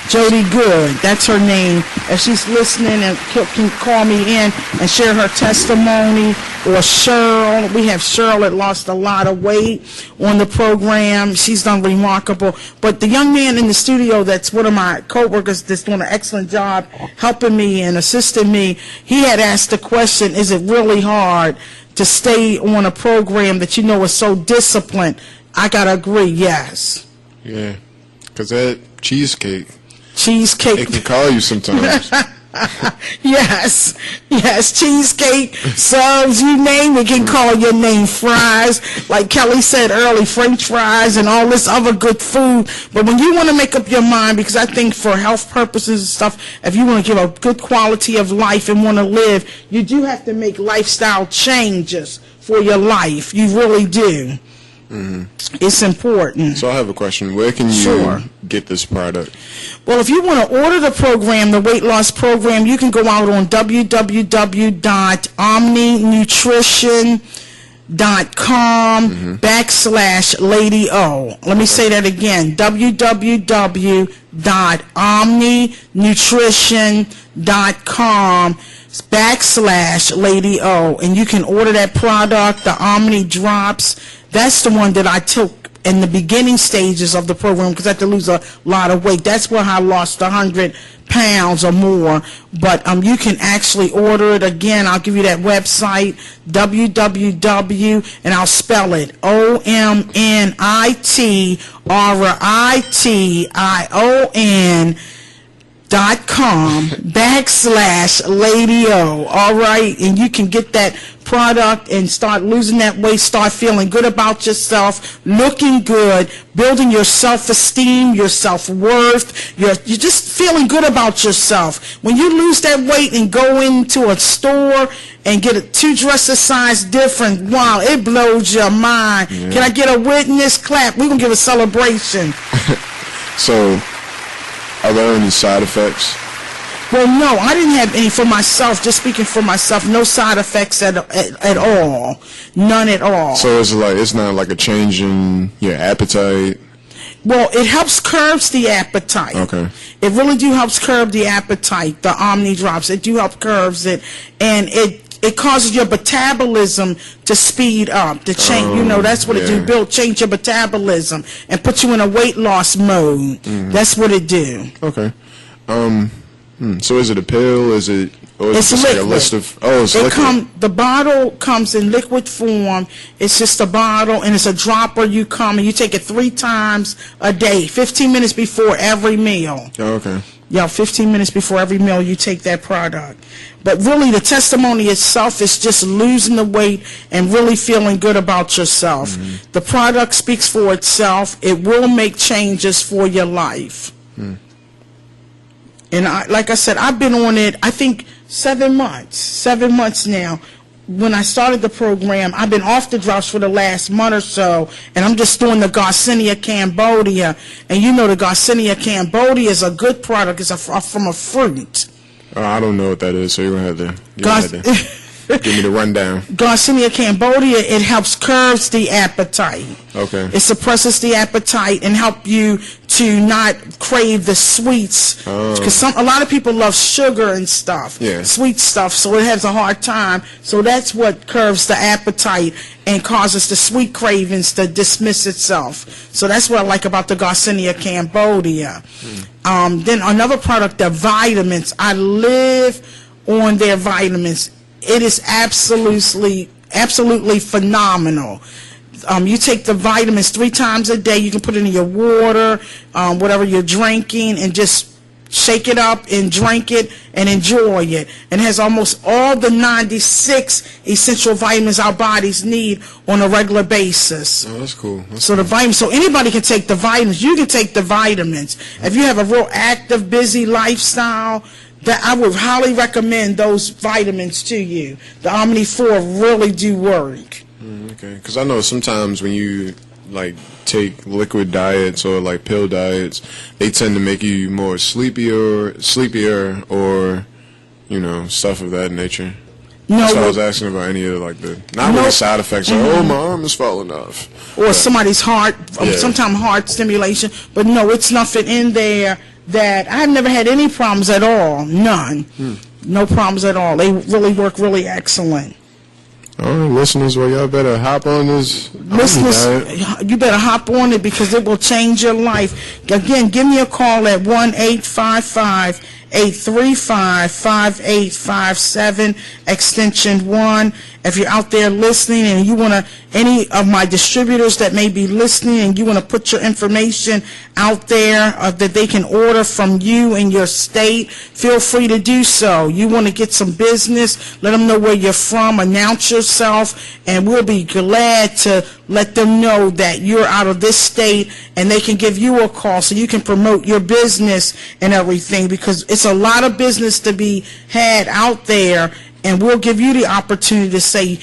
Jody Good, that's her name. If she's listening and can call me in and share her testimony, or Cheryl, we have Cheryl that lost a lot of weight on the program. She's done remarkable. But the young man in the studio that's one of my co-workers that's doing an excellent job helping me and assisting me, he had asked the question, is it really hard to stay on a program that you know is so disciplined? I got to agree, yes. Yeah, because that cheesecake, it can call you sometimes. Yes, cheesecake, subs, you name it, can call your name. Fries, like Kelly said early, French fries and all this other good food. But when you want to make up your mind, because I think for health purposes and stuff, if you want to give a good quality of life and want to live, you do have to make lifestyle changes for your life. You really do. It's important. So I have a question. Where can you get this product? Well, if you want to order the program, the weight loss program, you can go out on www.omninutrition.com/Lady O. Let me say that again, www.omninutrition.com/Lady O. And you can order that product, the Omni Drops. That's the one that I took in the beginning stages of the program because I had to lose a lot of weight. That's where I lost 100 pounds or more. But you can actually order it. Again, I'll give you that website, www, and I'll spell it, OMNITRITION.com/Lady O. All right, and you can get that product and start losing that weight, start feeling good about yourself, looking good, building your self-esteem, your self-worth. You're just feeling good about yourself. When you lose that weight and go into a store and get two dresses size different, wow, it blows your mind. Yeah. Can I get a witness? Clap. We're going to give a celebration. So, are there any side effects? Well, no, I didn't have any for myself, just speaking for myself, no side effects at all. None at all. So it's not like a change in your appetite? Well, it helps curbs the appetite. Okay. It really do helps curb the appetite, the Omni Drops. It do help curbs it, and it causes your metabolism to speed up, to change. That's what it do. Change your metabolism and put you in a weight loss mode. That's what it do. Okay. So is it a pill? Is it? Or is it's it just liquid. Like a list of? Oh, it's liquid. The bottle comes in liquid form. It's just a bottle, and it's a dropper. You take it 3 times a day, 15 minutes before every meal. Oh, okay. Yeah, 15 minutes before every meal you take that product. But really, the testimony itself is just losing the weight and really feeling good about yourself. The product speaks for itself. It will make changes for your life. And like I said, I've been on it, I think 7 months. 7 months now. when I started the program, I've been off the drugs for the last month or so, and I'm just doing the Garcinia Cambodia. And you know the Garcinia Cambodia is a good product. It's from a fruit. I don't know what that is, so you're going to have to give me the rundown. Garcinia Cambodia, it helps curbs the appetite. Okay. It suppresses the appetite and help you to not crave the sweets. Because a lot of people love sugar and stuff, sweet stuff, so it has a hard time. So that's what curbs the appetite and causes the sweet cravings to dismiss itself. So that's what I like about the Garcinia Cambodia. Then another product, the vitamins. I live on their vitamins. It is absolutely phenomenal. You take the vitamins 3 times a day. You can put it in your water, whatever you're drinking, and just shake it up and drink it and enjoy it. And it has almost all the 96 essential vitamins our bodies need on a regular basis. Oh, that's cool. The vitamins, so anybody can take the vitamins. You can take the vitamins. If you have a real active, busy lifestyle, that I would highly recommend those vitamins to you. The Omni 4 really do work. Okay, because I know sometimes when you like take liquid diets or like pill diets, they tend to make you more sleepier, or stuff of that nature. That's why I was asking about any of like the really side effects. Like, oh, my arm is falling off, or somebody's heart, sometimes heart stimulation. But no, it's nothing in there that I've never had any problems at all. None. No problems at all. They really work really excellent. All right, listeners, well, y'all better hop on this. Listeners, you better hop on it because it will change your life. Again, give me a call at 1-855-835-5857, extension 1. If you're out there listening and you want to, any of my distributors that may be listening and you want to put your information out there that they can order from you in your state, feel free to do so. You want to get some business, let them know where you're from, announce yourself, and we'll be glad to let them know that you're out of this state and they can give you a call so you can promote your business and everything, because it's a lot of business to be had out there. And we'll give you the opportunity to say,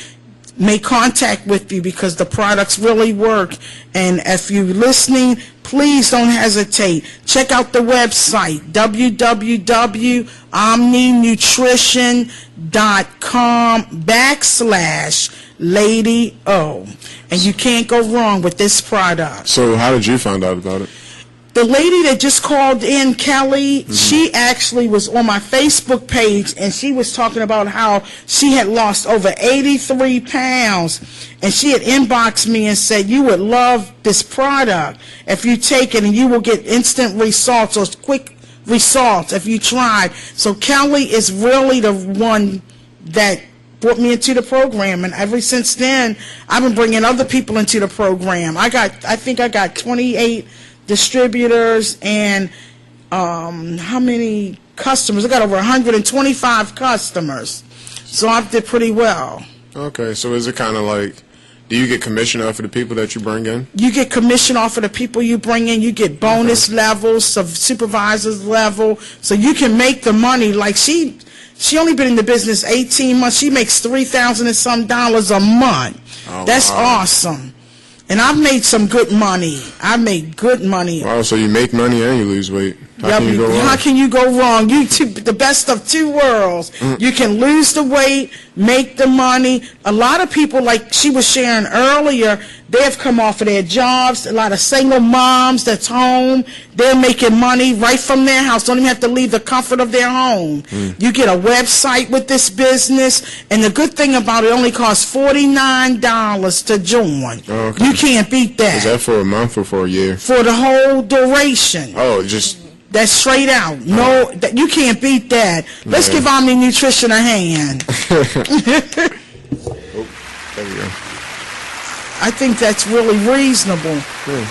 make contact with you because the products really work. And if you're listening, please don't hesitate. Check out the website, www.omninutrition.com/Lady O. And you can't go wrong with this product. So how did you find out about it? The lady that just called in, Kelly, she actually was on my Facebook page, and she was talking about how she had lost over 83 pounds, and she had inboxed me and said, you would love this product if you take it, and you will get instant results or quick results if you try. So Kelly is really the one that brought me into the program, and ever since then, I've been bringing other people into the program. I think I got 28 distributors and how many customers? I got over 125 customers, so I did pretty well. Okay, so is it kind of like, do you get commission off of the people that you bring in? You get commission off of the people you bring in. You get bonus levels, supervisors level, so you can make the money. Like she only been in the business 18 months. She makes $3,000 and some a month. Oh, that's awesome. And I've made some good money. I made good money. Wow, so you make money and you lose weight. How can you go wrong? How can you go wrong? The best of two worlds. You can lose the weight, make the money. A lot of people, like she was sharing earlier, they have come off of their jobs. A lot of single moms that's home, they're making money right from their house. Don't even have to leave the comfort of their home. You get a website with this business, and the good thing about it only costs $49 to join. Oh, okay. You can't beat that. Is that for a month or for a year? For the whole duration. Oh, just... That's straight out. No, you can't beat that. Let's give Omni Nutrition a hand. There we go. I think that's really reasonable. Yeah.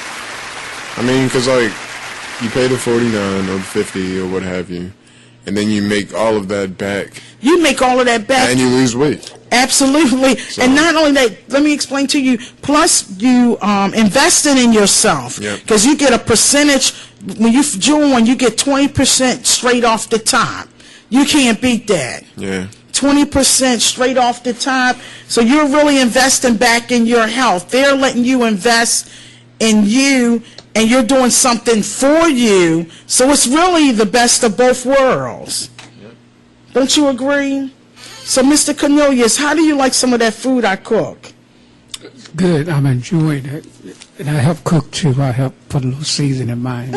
I mean, because, like, you pay the $49 or $50 or what have you, and then you make all of that back. You make all of that back. And you lose weight. Absolutely. So. And not only that, let me explain to you, plus you invested in yourself. Because you get a percentage, when you join, you get 20% straight off the top. You can't beat that. Yeah. 20% straight off the top. So you're really investing back in your health. They're letting you invest in you, and you're doing something for you. So it's really the best of both worlds. Don't you agree? So, Mr. Cornelius, how do you like some of that food I cook? Good. I'm enjoying it. And I help cook, too. I help put a little seasoning in mine.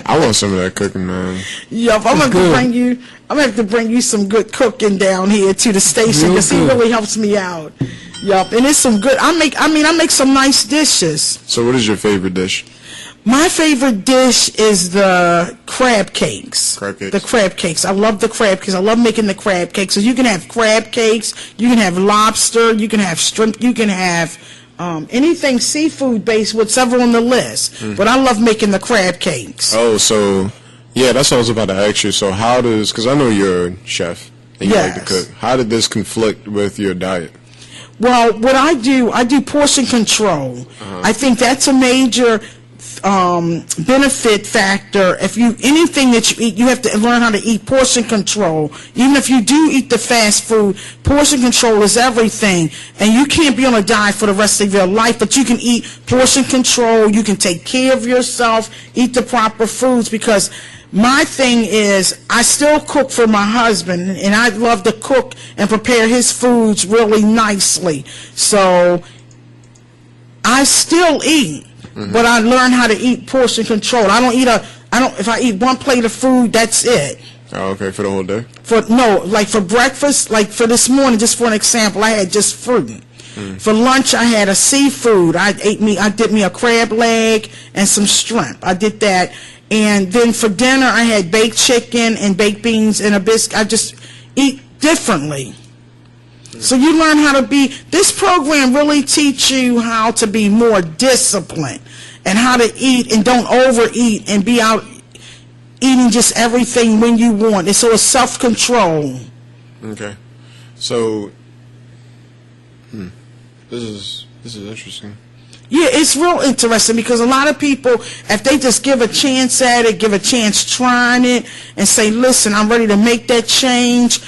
I want some of that cooking, man. Yup, I'm gonna have to bring you some good cooking down here to the station, because he really helps me out. Yup, and it's some good. I make some nice dishes. So, what is your favorite dish? My favorite dish is the crab cakes. Crab cakes. The crab cakes. I love the crab cakes. I love making the crab cakes. So you can have crab cakes, you can have lobster, you can have shrimp, you can have anything seafood based, whatever on the list. But I love making the crab cakes. Oh, so yeah, that's what I was about to ask you. So how does, because I know you're a chef and you like to cook. How did this conflict with your diet? Well, what I do portion control. I think that's a major benefit factor. If anything that you eat, you have to learn how to eat portion control. Even if you do eat the fast food, portion control is everything. And you can't be on a diet for the rest of your life, but you can eat portion control. You can take care of yourself, eat the proper foods, because my thing is, I still cook for my husband, and I love to cook and prepare his foods really nicely. So I still eat. But I learned how to eat portion control. If I eat one plate of food, that's it. Oh, okay, for the whole day? Like for breakfast, like for this morning, just for an example, I had just fruit. For lunch, I had a seafood. I did me a crab leg and some shrimp. I did that. And then for dinner, I had baked chicken and baked beans and a biscuit. I just eat differently. So you learn how to be, this program really teach you how to be more disciplined and how to eat and don't overeat and be out eating just everything when you want. And so it's self-control. Okay. So, this is interesting. Yeah, it's real interesting, because a lot of people, if they just give a chance at it, give a chance trying it, and say, listen, I'm ready to make that change,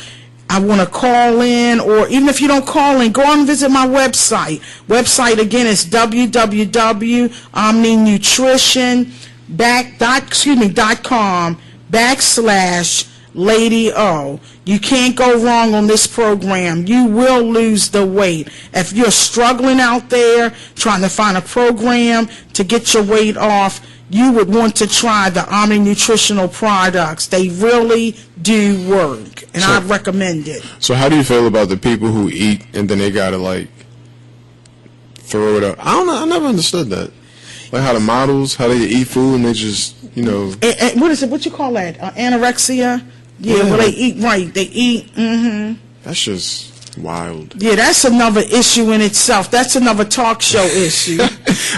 I want to call in, or even if you don't call in, go on and visit my website. Website again is www.omninutrition.com/Lady O. You can't go wrong on this program. You will lose the weight. If you're struggling out there trying to find a program to get your weight off, you would want to try the Omni Nutritional products. They really do work, and I recommend it. So how do you feel about the people who eat and then they gotta like throw it up? I don't know. I never understood that. Like how the models, how they eat food and they just, what is it? What you call that? Anorexia? Yeah, well, they eat right. They eat. That's just wild. Yeah, that's another issue in itself. That's another talk show issue.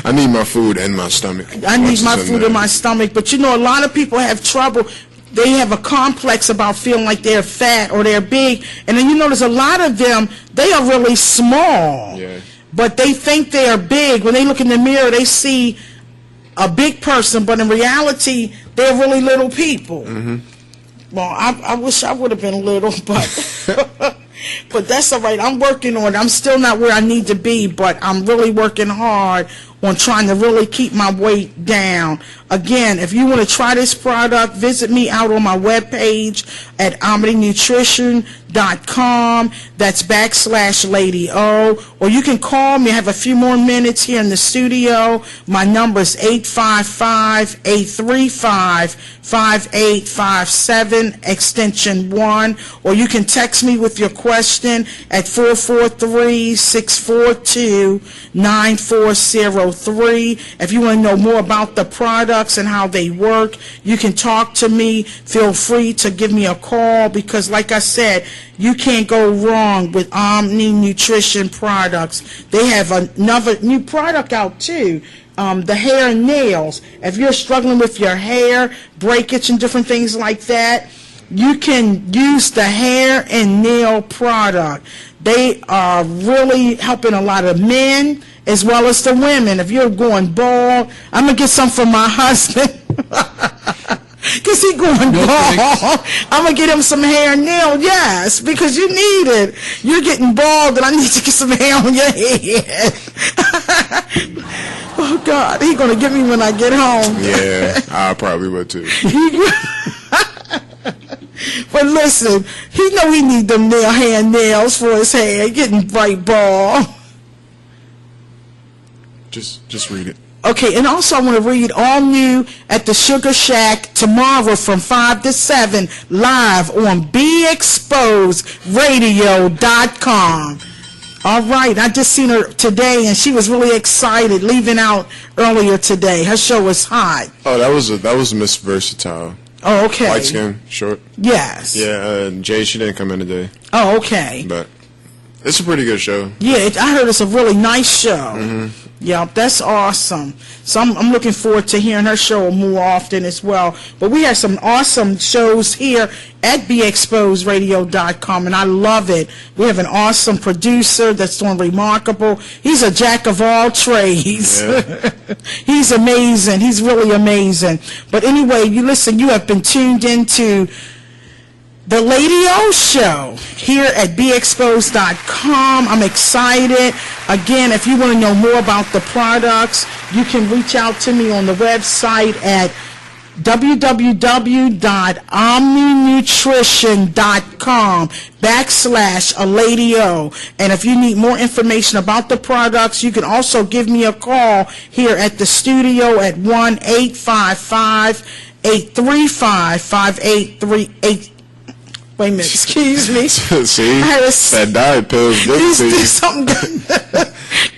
I need my food in my stomach. I need my food in my stomach. But a lot of people have trouble. They have a complex about feeling like they're fat or they're big. And then there's a lot of them, they are really small. Yeah. But they think they are big. When they look in the mirror, they see a big person. But in reality, they're really little people. Well, I wish I would have been little, but but that's all right. I'm working on it. I'm still not where I need to be, but I'm really working hard on trying to really keep my weight down. Again, if you want to try this product, visit me out on my webpage at omninutrition.com. That's /Lady O. Or you can call me. I have a few more minutes here in the studio. My number is 855-835-5857, extension 1. Or you can text me with your question at 443-642-9403. If you want to know more about the products and how they work, you can talk to me. Feel free to give me a call, because like I said, you can't go wrong with Omni Nutrition products. They have another new product out too. The hair and nails. If you're struggling with your hair, breakage and different things like that, you can use the hair and nail product. They are really helping a lot of men as well as the women. If you're going bald, I'm going to get some for my husband. Because he going bald. I'm going to get him some hair and nail, yes, because you need it. You're getting bald, and I need to get some hair on your head. Oh, God, he going to get me when I get home. Yeah, I probably would, too. But listen, he know he need them hair and nails for his hair, getting bright bald. Just read it. Okay, and also I want to read all new at the Sugar Shack tomorrow from 5 to 7 live on BeExposedRadio.com. All right, I just seen her today, and she was really excited leaving out earlier today. Her show was hot. Oh, that was Miss Versatile. Oh, okay. Light skin, short. Yes. Yeah, Jay, she didn't come in today. Oh, okay. But it's a pretty good show. Yeah, I heard it's a really nice show. Mm-hmm. Yeah, that's awesome. So I'm looking forward to hearing her show more often as well. But we have some awesome shows here at BeExposedRadio.com, and I love it. We have an awesome producer that's doing remarkable. He's a jack of all trades. Yeah. He's amazing. He's really amazing. But anyway, you have been tuned into the Lady O Show here at BeExposed.com. I'm excited. Again, if you want to know more about the products, you can reach out to me on the website at www.omninutrition.com/ALadyO. And if you need more information about the products, you can also give me a call here at the studio at 1-855-835-5838. Wait a minute, excuse me. See, that diet pill is good to you. Something.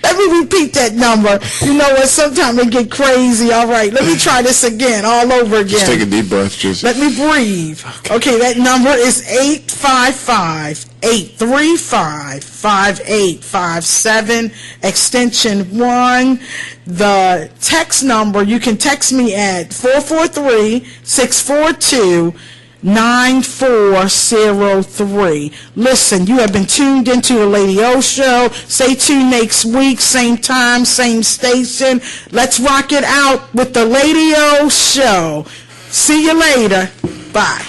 Let me repeat that number. You know what? Sometimes they get crazy. All right, let me try this again, all over again. Just take a deep breath. Let me breathe. Okay, that number is 855-835-5857, extension 1. The text number, you can text me at 443-642-9403. Listen, you have been tuned into the Lady O Show. Stay tuned next week, same time, same station. Let's rock it out with the Lady O Show. See you later. Bye.